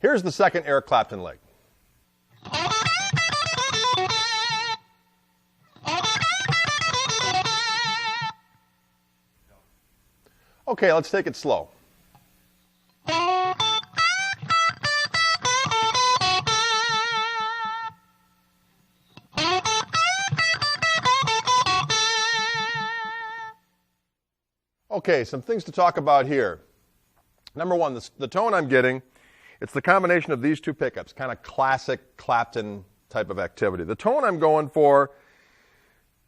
Here's the second Eric Clapton lick. Okay, let's take it slow. Okay, some things to talk about here. Number one, the tone I'm getting, it's the combination of these two pickups, kind of classic Clapton type of activity. The tone I'm going for,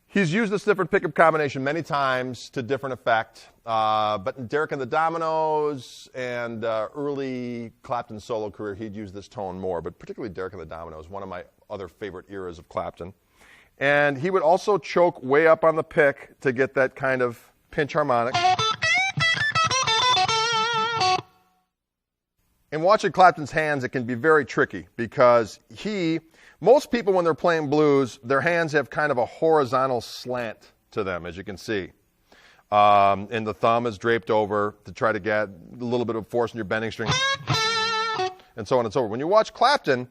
he's used this different pickup combination many times to different effect, but in Derek and the Dominoes and early Clapton solo career, he'd use this tone more, but particularly Derek and the Dominoes, one of my other favorite eras of Clapton. And he would also choke way up on the pick to get that kind of pinch harmonic. In watching Clapton's hands, it can be very tricky because most people when they're playing blues, their hands have kind of a horizontal slant to them, as you can see. And the thumb is draped over to try to get a little bit of force in your bending string, and so on and so forth. When you watch Clapton,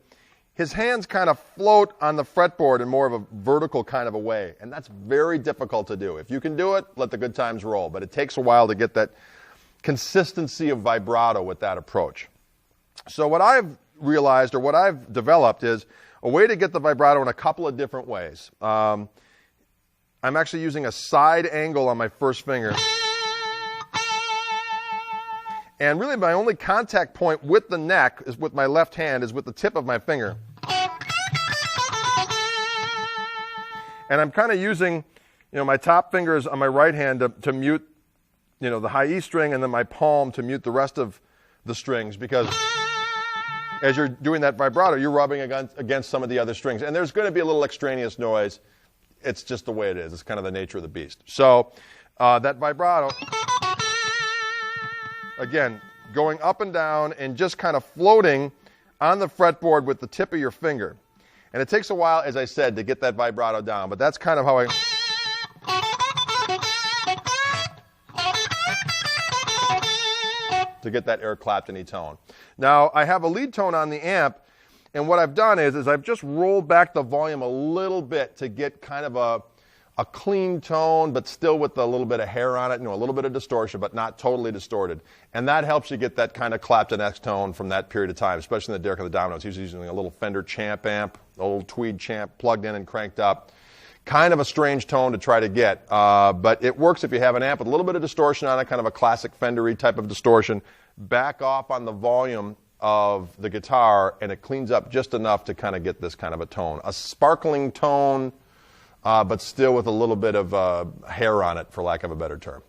his hands kind of float on the fretboard in more of a vertical kind of a way, and that's very difficult to do. If you can do it, let the good times roll, but it takes a while to get that consistency of vibrato with that approach. So what I've realized, or what I've developed, is a way to get the vibrato in a couple of different ways. I'm actually using a side angle on my first finger. And really my only contact point with the neck, is with my left hand, is with the tip of my finger. And I'm kind of using, my top fingers on my right hand to mute, the high E string, and then my palm to mute the rest of the strings, because as you're doing that vibrato, you're rubbing against some of the other strings. And there's going to be a little extraneous noise. It's just the way it is. It's kind of the nature of the beast. So that vibrato, again, going up and down and just kind of floating on the fretboard with the tip of your finger. And it takes a while, as I said, to get that vibrato down. But that's kind of how to get that Eric Clapton-y tone. Now, I have a lead tone on the amp, and what I've done is I've just rolled back the volume a little bit to get kind of a clean tone, but still with a little bit of hair on it, a little bit of distortion, but not totally distorted. And that helps you get that kind of Clapton-esque tone from that period of time, especially in the Derek and the Dominoes. He was using a little Fender Champ amp, a little Tweed Champ plugged in and cranked up. Kind of a strange tone to try to get, but it works if you have an amp with a little bit of distortion on it, kind of a classic Fender-y type of distortion. Back off on the volume of the guitar, and it cleans up just enough to kind of get this kind of a tone. A sparkling tone, but still with a little bit of hair on it, for lack of a better term.